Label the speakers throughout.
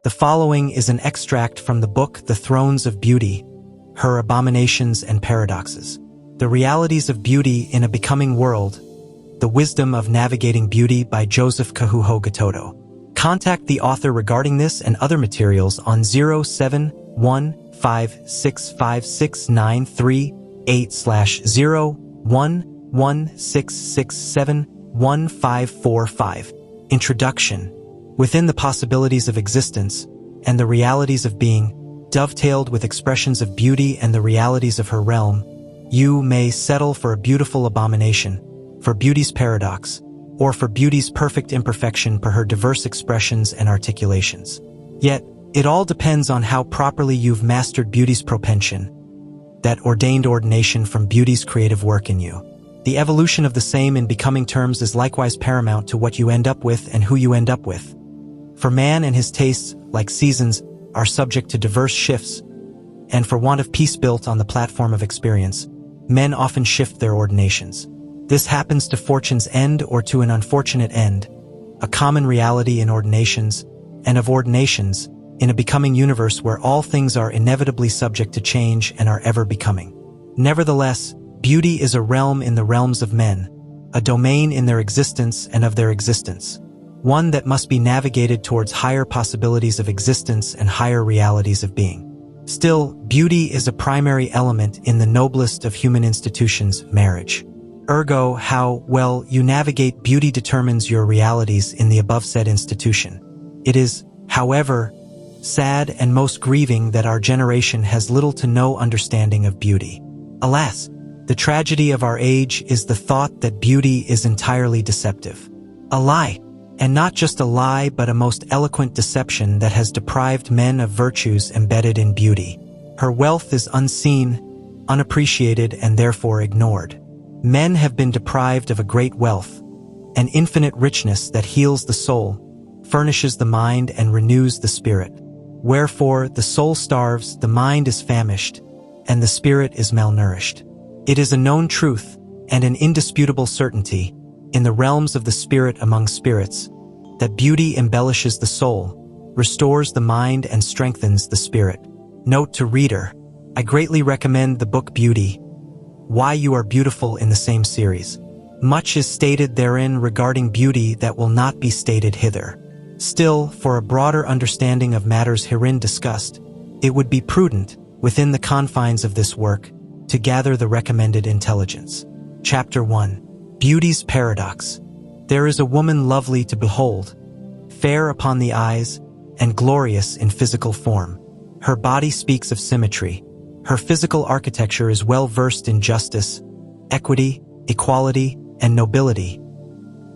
Speaker 1: The following is an extract from the book The Thrones of Beauty, Her Abominations and Paradoxes. The Realities of Beauty in a Becoming World, The Wisdom of Navigating Beauty by Joseph Kahuho Gatoto. Contact the author regarding this and other materials on 071565693/01166711545. Introduction. Within the possibilities of existence and the realities of being, dovetailed with expressions of beauty and the realities of her realm, you may settle for a beautiful abomination, for beauty's paradox, or for beauty's perfect imperfection per her diverse expressions and articulations. Yet, it all depends on how properly you've mastered beauty's propension, that ordained ordination from beauty's creative work in you. The evolution of the same in becoming terms is likewise paramount to what you end up with and who you end up with. For man and his tastes, like seasons, are subject to diverse shifts, and for want of peace built on the platform of experience, men often shift their ordinations. This happens to fortune's end or to an unfortunate end, a common reality in ordinations, and of ordinations, in a becoming universe where all things are inevitably subject to change and are ever becoming. Nevertheless, beauty is a realm in the realms of men, a domain in their existence and of their existence, one that must be navigated towards higher possibilities of existence and higher realities of being. Still, beauty is a primary element in the noblest of human institutions, marriage. Ergo, how well you navigate beauty determines your realities in the above-said institution. It is, however, sad and most grieving that our generation has little to no understanding of beauty. Alas, the tragedy of our age is the thought that beauty is entirely deceptive. A lie, and not just a lie but a most eloquent deception that has deprived men of virtues embedded in beauty. Her wealth is unseen, unappreciated, and therefore ignored. Men have been deprived of a great wealth, an infinite richness that heals the soul, furnishes the mind, and renews the spirit. Wherefore, the soul starves, the mind is famished, and the spirit is malnourished. It is a known truth, and an indisputable certainty, in the realms of the spirit among spirits, that beauty embellishes the soul, restores the mind, and strengthens the spirit. Note to reader, I greatly recommend the book Beauty, Why You Are Beautiful in the same series. Much is stated therein regarding beauty that will not be stated hither. Still, for a broader understanding of matters herein discussed, it would be prudent, within the confines of this work, to gather the recommended intelligence. Chapter 1. Beauty's Paradox. There is a woman lovely to behold, fair upon the eyes, and glorious in physical form. Her body speaks of symmetry. Her physical architecture is well versed in justice, equity, equality, and nobility.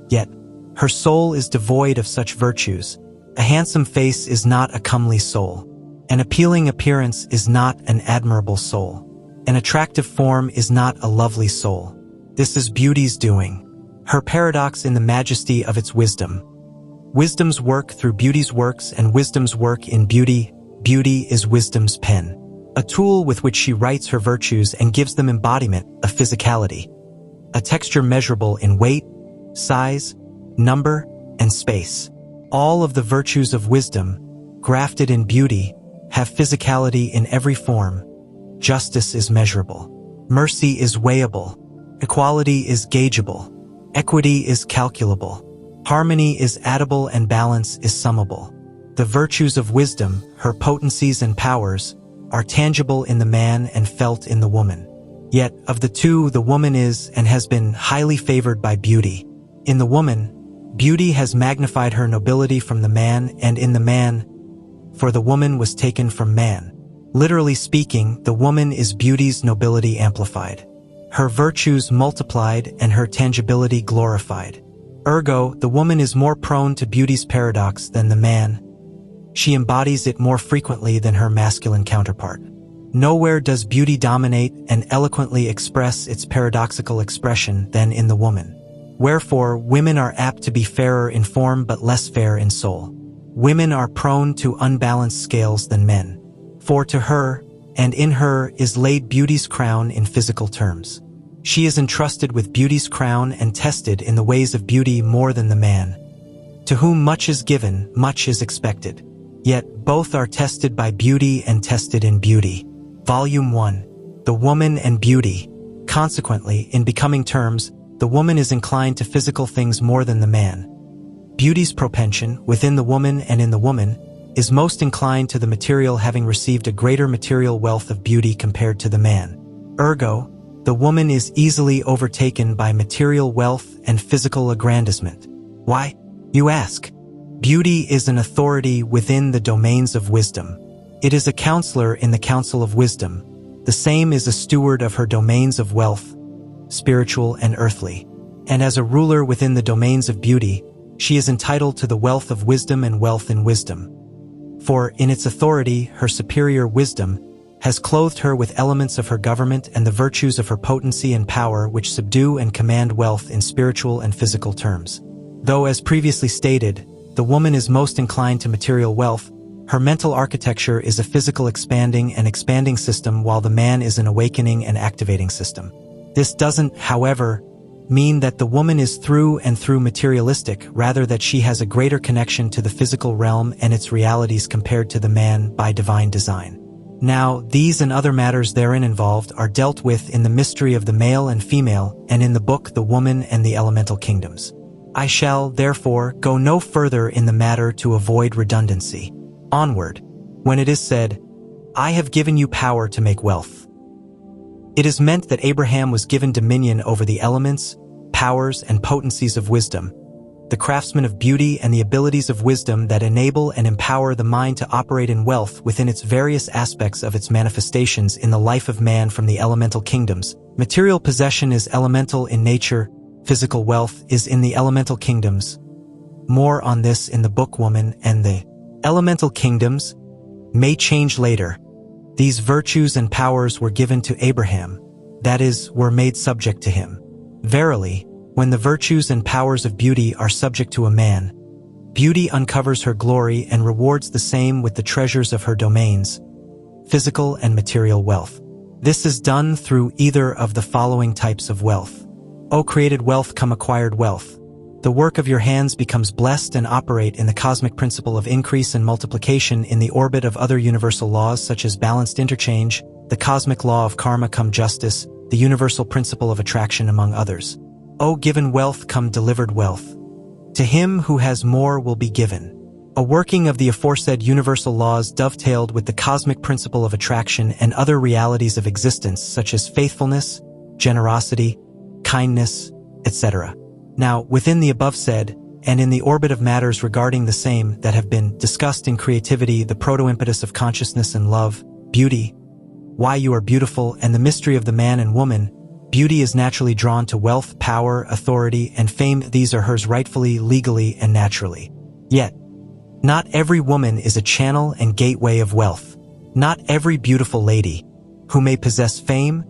Speaker 1: Yet, her soul is devoid of such virtues. A handsome face is not a comely soul. An appealing appearance is not an admirable soul. An attractive form is not a lovely soul. This is beauty's doing. Her paradox in the majesty of its wisdom. Wisdom's work through beauty's works and wisdom's work in beauty. Beauty is wisdom's pen, a tool with which she writes her virtues and gives them embodiment, a physicality, a texture measurable in weight, size, number, and space. All of the virtues of wisdom, grafted in beauty, have physicality in every form. Justice is measurable. Mercy is weighable. Equality is gaugeable. Equity is calculable. Harmony is addable and balance is summable. The virtues of wisdom, her potencies and powers, are tangible in the man and felt in the woman. Yet, of the two, the woman is and has been highly favored by beauty. In the woman, beauty has magnified her nobility from the man, and in the man, for the woman was taken from man. Literally speaking, the woman is beauty's nobility amplified, her virtues multiplied, and her tangibility glorified. Ergo, the woman is more prone to beauty's paradox than the man. She embodies it more frequently than her masculine counterpart. Nowhere does beauty dominate and eloquently express its paradoxical expression than in the woman. Wherefore, women are apt to be fairer in form but less fair in soul. Women are prone to unbalanced scales than men. For to her, and in her, is laid beauty's crown in physical terms. She is entrusted with beauty's crown and tested in the ways of beauty more than the man. To whom much is given, much is expected. yet both are tested by beauty and tested in beauty. Volume 1. The Woman and Beauty. Consequently, in becoming terms, the woman is inclined to physical things more than the man. Beauty's propension, within the woman and in the woman, is most inclined to the material, having received a greater material wealth of beauty compared to the man. Ergo, the woman is easily overtaken by material wealth and physical aggrandizement. Why, you ask? Beauty is an authority within the domains of wisdom. It is a counselor in the council of wisdom. The same is a steward of her domains of wealth, spiritual and earthly. And as a ruler within the domains of beauty, she is entitled to the wealth of wisdom and wealth in wisdom. For in its authority, her superior wisdom has clothed her with elements of her government and the virtues of her potency and power, which subdue and command wealth in spiritual and physical terms. Though, as previously stated, the woman is most inclined to material wealth, her mental architecture is a physical expanding and expanding system, while the man is an awakening and activating system. This doesn't, however, mean that the woman is through and through materialistic, rather that she has a greater connection to the physical realm and its realities compared to the man by divine design. Now, these and other matters therein involved are dealt with in the mystery of the male and female, and in the book The Woman and the Elemental Kingdoms. I shall, therefore, go no further in the matter to avoid redundancy. Onward, when it is said, I have given you power to make wealth. It is meant that Abraham was given dominion over the elements, powers, and potencies of wisdom, the craftsman of beauty and the abilities of wisdom that enable and empower the mind to operate in wealth within its various aspects of its manifestations in the life of man from the elemental kingdoms. Material possession is elemental in nature, physical wealth is in the elemental kingdoms. More on this in the book Woman and the Elemental Kingdoms may change later. These virtues and powers were given to Abraham, that is, were made subject to him. Verily, when the virtues and powers of beauty are subject to a man, beauty uncovers her glory and rewards the same with the treasures of her domains, physical and material wealth. This is done through either of the following types of wealth. O created wealth come acquired wealth. The work of your hands becomes blessed and operate in the cosmic principle of increase and multiplication in the orbit of other universal laws such as balanced interchange, the cosmic law of karma come justice, the universal principle of attraction among others. O given wealth come delivered wealth. To him who has more will be given. A working of the aforesaid universal laws dovetailed with the cosmic principle of attraction and other realities of existence such as faithfulness, generosity, kindness, etc. Now, within the above said, and in the orbit of matters regarding the same that have been discussed in creativity, the proto-impetus of consciousness and love, beauty, why you are beautiful, and the mystery of the man and woman, beauty is naturally drawn to wealth, power, authority, and fame. These are hers rightfully, legally, and naturally. Yet, not every woman is a channel and gateway of wealth. Not every beautiful lady, who may possess fame,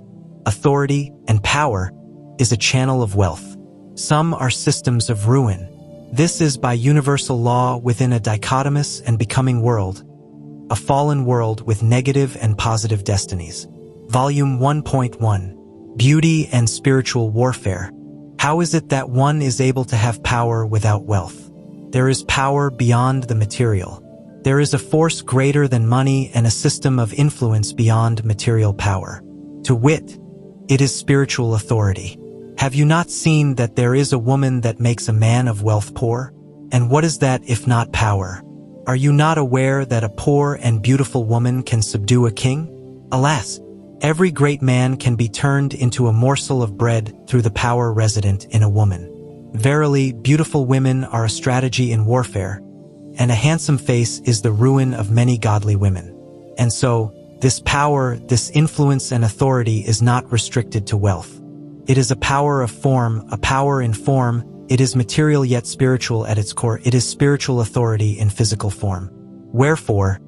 Speaker 1: authority, and power, is a channel of wealth. Some are systems of ruin. This is by universal law within a dichotomous and becoming world, a fallen world with negative and positive destinies. Volume 1.1. Beauty and Spiritual Warfare. How is it that one is able to have power without wealth? There is power beyond the material. There is a force greater than money and a system of influence beyond material power. To wit, it is spiritual authority. Have you not seen that there is a woman that makes a man of wealth poor? And what is that if not power? Are you not aware that a poor and beautiful woman can subdue a king? Alas, every great man can be turned into a morsel of bread through the power resident in a woman. Verily, beautiful women are a strategy in warfare, and a handsome face is the ruin of many godly women. And so, this power, this influence and authority is not restricted to wealth. It is a power of form, a power in form. It is material yet spiritual at its core. It is spiritual authority in physical form. Wherefore,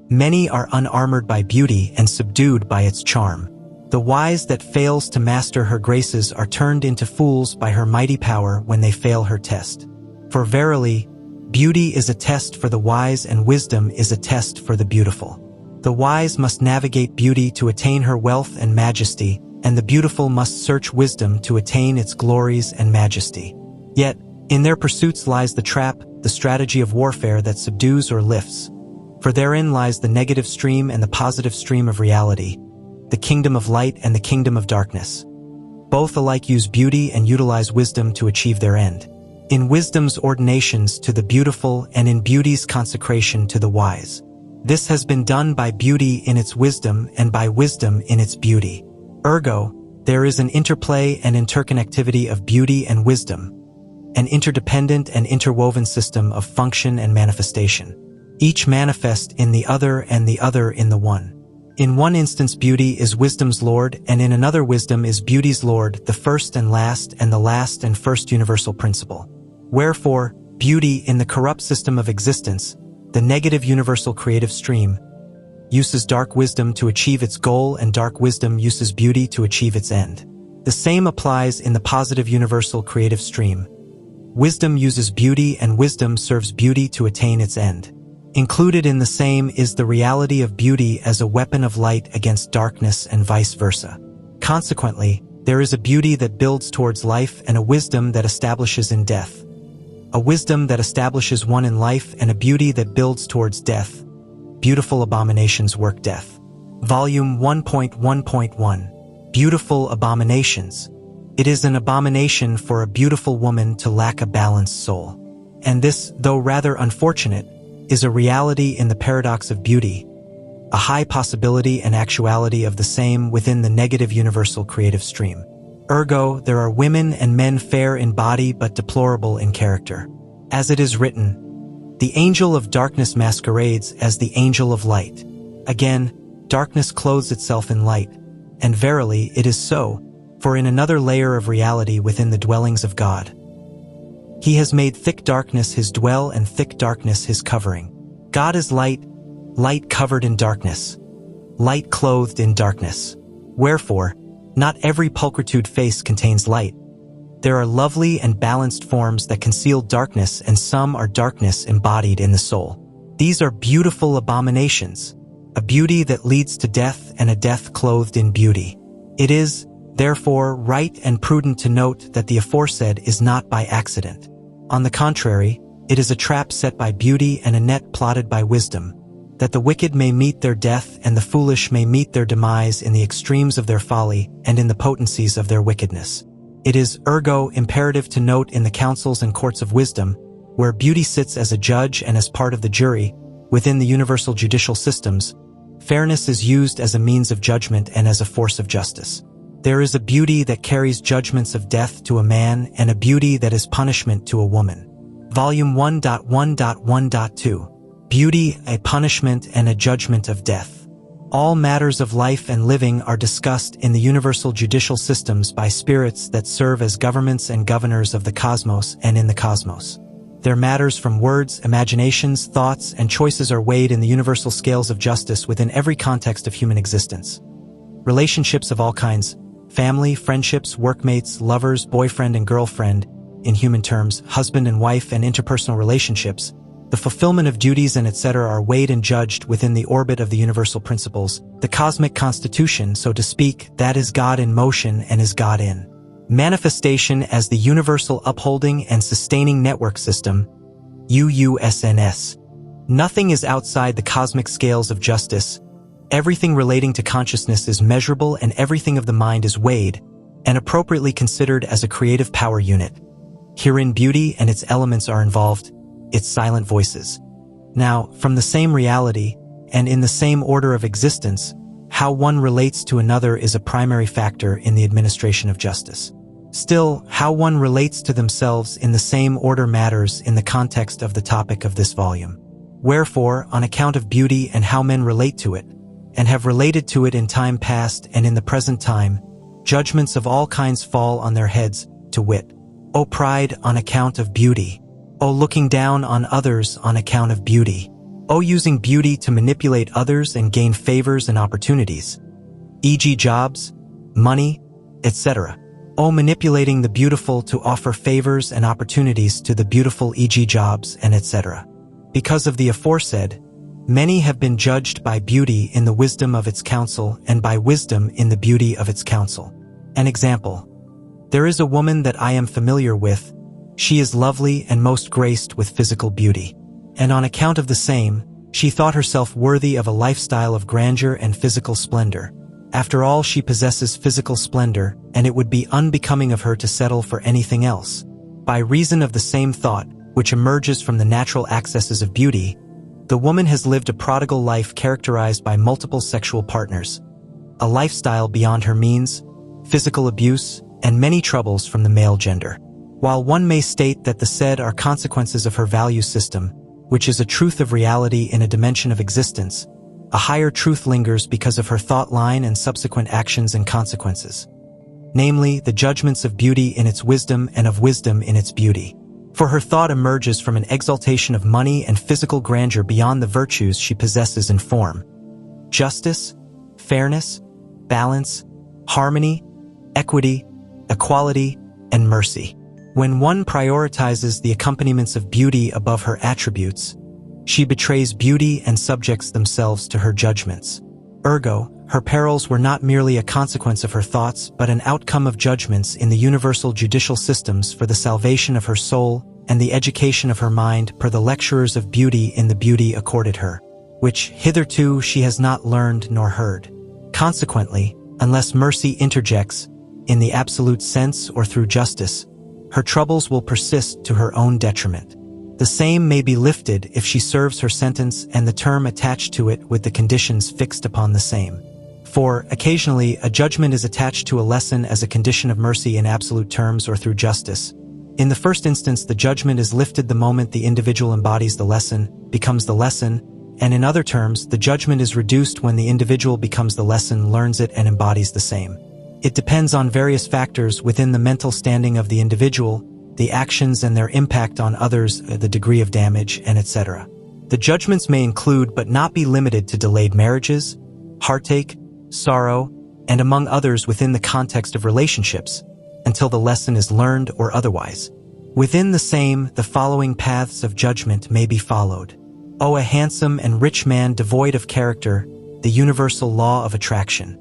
Speaker 1: many are unarmored by beauty and subdued by its charm. The wise that fails to master her graces are turned into fools by her mighty power when they fail her test. For verily, beauty is a test for the wise and wisdom is a test for the beautiful. The wise must navigate beauty to attain her wealth and majesty, and the beautiful must search wisdom to attain its glories and majesty. Yet, in their pursuits lies the trap, the strategy of warfare that subdues or lifts. For therein lies the negative stream and the positive stream of reality, the kingdom of light and the kingdom of darkness. Both alike use beauty and utilize wisdom to achieve their end. In wisdom's ordinations to the beautiful and in beauty's consecration to the wise. This has been done by beauty in its wisdom and by wisdom in its beauty. Ergo, there is an interplay and interconnectivity of beauty and wisdom, an interdependent and interwoven system of function and manifestation. Each manifest in the other and the other in the one. In one instance beauty is wisdom's lord, and in another wisdom is beauty's lord, the first and the last and first universal principle. Wherefore, beauty in the corrupt system of existence, the negative universal creative stream, uses dark wisdom to achieve its goal and dark wisdom uses beauty to achieve its end. The same applies in the positive universal creative stream. Wisdom uses beauty and wisdom serves beauty to attain its end. Included in the same is the reality of beauty as a weapon of light against darkness and vice versa. Consequently, there is a beauty that builds towards life and a wisdom that establishes in death. A wisdom that establishes one in life and a beauty that builds towards death. Beautiful Abominations work death. Volume 1.1.1. Beautiful Abominations. It is an abomination for a beautiful woman to lack a balanced soul. And this, though rather unfortunate, is a reality in the paradox of beauty, a high possibility and actuality of the same within the negative universal creative stream. Ergo, there are women and men fair in body but deplorable in character. As it is written, the angel of darkness masquerades as the angel of light. Again, darkness clothes itself in light, and verily it is so, for in another layer of reality within the dwellings of God, He has made thick darkness His dwell and thick darkness His covering. God is light, light covered in darkness, light clothed in darkness. Wherefore, not every pulchritude face contains light. There are lovely and balanced forms that conceal darkness and some are darkness embodied in the soul. These are beautiful abominations, a beauty that leads to death and a death clothed in beauty. It is, therefore, right and prudent to note that the aforesaid is not by accident. On the contrary, it is a trap set by beauty and a net plotted by wisdom, that the wicked may meet their death and the foolish may meet their demise in the extremes of their folly and in the potencies of their wickedness. It is, ergo, imperative to note in the councils and courts of wisdom, where beauty sits as a judge and as part of the jury, within the universal judicial systems, fairness is used as a means of judgment and as a force of justice. There is a beauty that carries judgments of death to a man and a beauty that is punishment to a woman. Volume 1.1.1.2. Beauty, a punishment and a judgment of death. All matters of life and living are discussed in the universal judicial systems by spirits that serve as governments and governors of the cosmos and in the cosmos. Their matters from words, imaginations, thoughts, and choices are weighed in the universal scales of justice within every context of human existence. Relationships of all kinds, family, friendships, workmates, lovers, boyfriend and girlfriend, in human terms, husband and wife and interpersonal relationships, the fulfillment of duties and etc. are weighed and judged within the orbit of the universal principles, the cosmic constitution, so to speak, that is God in motion and is God in manifestation as the universal upholding and sustaining network system, UUSNS. Nothing is outside the cosmic scales of justice. Everything relating to consciousness is measurable and everything of the mind is weighed and appropriately considered as a creative power unit. Herein beauty and its elements are involved, its silent voices. Now, from the same reality, and in the same order of existence, how one relates to another is a primary factor in the administration of justice. Still, how one relates to themselves in the same order matters in the context of the topic of this volume. Wherefore, on account of beauty and how men relate to it, and have related to it in time past and in the present time, judgments of all kinds fall on their heads, to wit, O pride on account of beauty. O looking down on others on account of beauty. O using beauty to manipulate others and gain favors and opportunities, e.g. jobs, money, etc. O manipulating the beautiful to offer favors and opportunities to the beautiful, e.g. jobs and etc. Because of the aforesaid, many have been judged by beauty in the wisdom of its counsel and by wisdom in the beauty of its counsel. An example. There is a woman that I am familiar with. She is lovely and most graced with physical beauty. And on account of the same, She thought herself worthy of a lifestyle of grandeur and physical splendor. After all, she possesses physical splendor, and it would be unbecoming of her to settle for anything else. By reason of the same thought, which emerges from the natural accesses of beauty, the woman has lived a prodigal life characterized by multiple sexual partners, a lifestyle beyond her means, physical abuse, and many troubles from the male gender. While one may state that the said are consequences of her value system, which is a truth of reality in a dimension of existence, a higher truth lingers because of her thought line and subsequent actions and consequences. Namely, the judgments of beauty in its wisdom and of wisdom in its beauty. For her thought emerges from an exaltation of money and physical grandeur beyond the virtues she possesses in form, justice, fairness, balance, harmony, equity, equality, and mercy. When one prioritizes the accompaniments of beauty above her attributes, she betrays beauty and subjects themselves to her judgments. Ergo, her perils were not merely a consequence of her thoughts but an outcome of judgments in the universal judicial systems for the salvation of her soul and the education of her mind per the lecturers of beauty in the beauty accorded her, which hitherto she has not learned nor heard. Consequently, unless mercy interjects, in the absolute sense or through justice, her troubles will persist to her own detriment. The same may be lifted if she serves her sentence and the term attached to it with the conditions fixed upon the same. For, occasionally, a judgment is attached to a lesson as a condition of mercy in absolute terms or through justice. In the first instance, the judgment is lifted the moment the individual embodies the lesson, becomes the lesson, and in other terms, the judgment is reduced when the individual becomes the lesson, learns it, and embodies the same. It depends on various factors within the mental standing of the individual, the actions and their impact on others, the degree of damage, and etc. The judgments may include but not be limited to delayed marriages, heartache, sorrow, and among others within the context of relationships, until the lesson is learned or otherwise. Within the same, the following paths of judgment may be followed. O a handsome and rich man devoid of character, the universal law of attraction.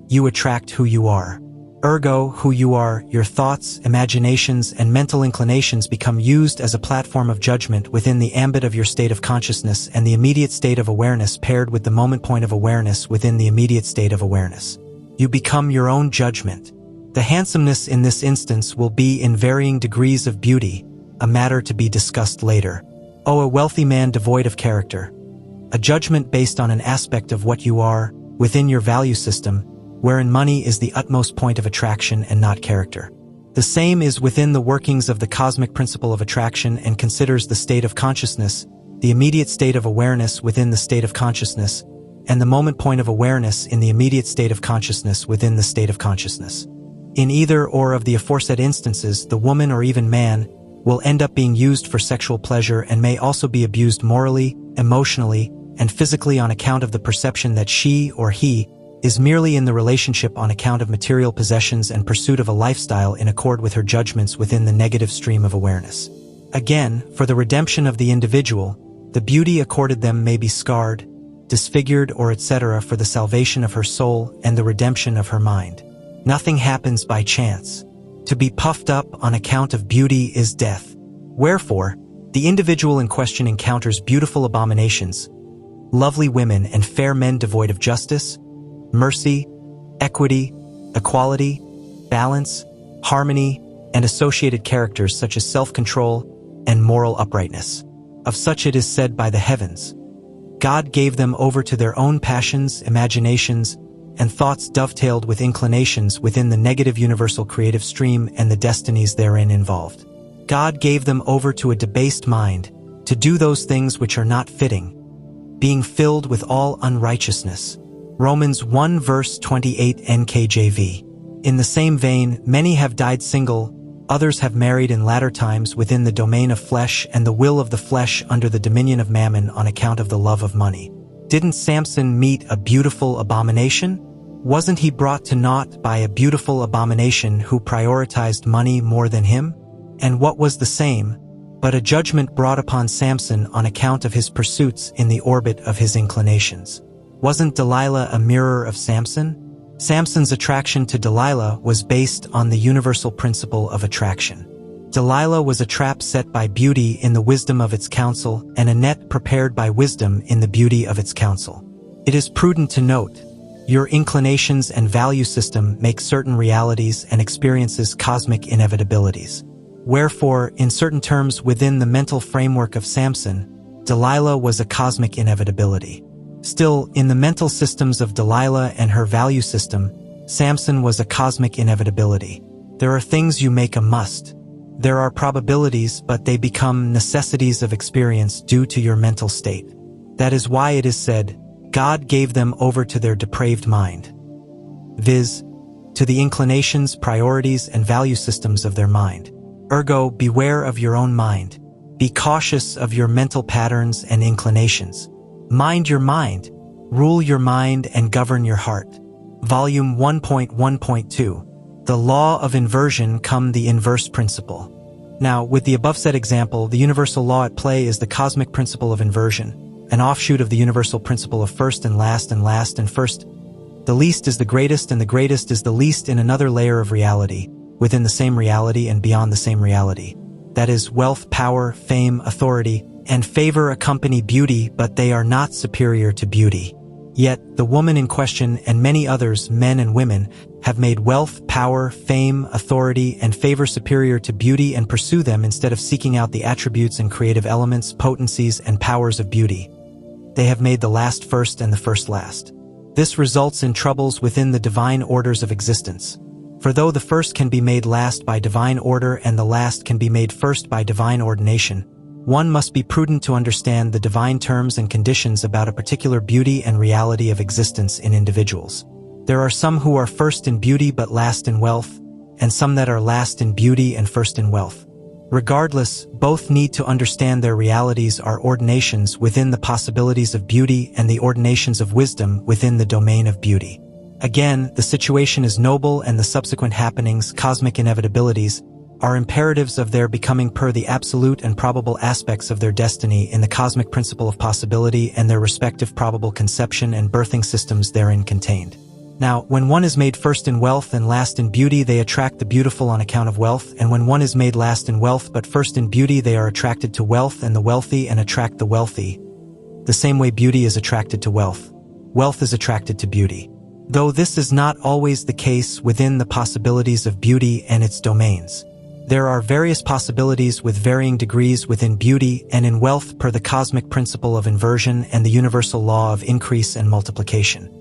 Speaker 1: You attract who you are. Ergo, who you are, your thoughts, imaginations, and mental inclinations become used as a platform of judgment within the ambit of your state of consciousness and the immediate state of awareness paired with the moment point of awareness within the immediate state of awareness. You become your own judgment. The handsomeness in this instance will be in varying degrees of beauty, a matter to be discussed later. O a wealthy man devoid of character. A judgment based on an aspect of what you are, within your value system, wherein money is the utmost point of attraction and not character. The same is within the workings of the cosmic principle of attraction and considers the state of consciousness, the immediate state of awareness within the state of consciousness, and the moment point of awareness in the immediate state of consciousness within the state of consciousness. In either or of the aforesaid instances, the woman or even man will end up being used for sexual pleasure and may also be abused morally, emotionally, and physically on account of the perception that she or he is merely in the relationship on account of material possessions and pursuit of a lifestyle in accord with her judgments within the negative stream of awareness. Again, for the redemption of the individual, the beauty accorded them may be scarred, disfigured, or etc. for the salvation of her soul and the redemption of her mind. Nothing happens by chance. To be puffed up on account of beauty is death. Wherefore, the individual in question encounters beautiful abominations, lovely women and fair men devoid of justice, mercy, equity, equality, balance, harmony, and associated characters such as self-control and moral uprightness. Of such it is said by the heavens, God gave them over to their own passions, imaginations, and thoughts dovetailed with inclinations within the negative universal creative stream and the destinies therein involved. God gave them over to a debased mind, to do those things which are not fitting, being filled with all unrighteousness. Romans 1 verse 28 NKJV. In the same vein, many have died single, others have married in latter times within the domain of flesh and the will of the flesh under the dominion of mammon on account of the love of money. Didn't Samson meet a beautiful abomination? Wasn't he brought to naught by a beautiful abomination who prioritized money more than him? And what was the same, but a judgment brought upon Samson on account of his pursuits in the orbit of his inclinations? Wasn't Delilah a mirror of Samson? Samson's attraction to Delilah was based on the universal principle of attraction. Delilah was a trap set by beauty in the wisdom of its counsel, and a net prepared by wisdom in the beauty of its counsel. It is prudent to note, your inclinations and value system make certain realities and experiences cosmic inevitabilities. Wherefore, in certain terms within the mental framework of Samson, Delilah was a cosmic inevitability. Still, in the mental systems of Delilah and her value system, Samson was a cosmic inevitability. There are things you make a must. There are probabilities, but they become necessities of experience due to your mental state. That is why it is said, God gave them over to their depraved mind, viz., to the inclinations, priorities, and value systems of their mind. Ergo, beware of your own mind. Be cautious of your mental patterns and inclinations. Mind your mind, rule your mind, and govern your heart. Volume 1.1.2. The law of inversion come the inverse principle. Now, with the above said example, the universal law at play is the cosmic principle of inversion, an offshoot of the universal principle of first and last and last and first. The least is the greatest and the greatest is the least in another layer of reality, within the same reality and beyond the same reality. That is, wealth, power, fame, authority, and favor accompany beauty, but they are not superior to beauty. Yet, the woman in question and many others, men and women, have made wealth, power, fame, authority, and favor superior to beauty and pursue them instead of seeking out the attributes and creative elements, potencies, and powers of beauty. They have made the last first and the first last. This results in troubles within the divine orders of existence. For though the first can be made last by divine order and the last can be made first by divine ordination, one must be prudent to understand the divine terms and conditions about a particular beauty and reality of existence in individuals. There are some who are first in beauty but last in wealth, and some that are last in beauty and first in wealth. Regardless, both need to understand their realities are ordinations within the possibilities of beauty and the ordinations of wisdom within the domain of beauty. Again, the situation is noble and the subsequent happenings, cosmic inevitabilities, are imperatives of their becoming per the absolute and probable aspects of their destiny in the cosmic principle of possibility and their respective probable conception and birthing systems therein contained. Now, when one is made first in wealth and last in beauty, they attract the beautiful on account of wealth, and when one is made last in wealth but first in beauty, they are attracted to wealth and the wealthy and attract the wealthy. The same way beauty is attracted to wealth, wealth is attracted to beauty. Though this is not always the case within the possibilities of beauty and its domains. There are various possibilities with varying degrees within beauty and in wealth per the cosmic principle of inversion and the universal law of increase and multiplication.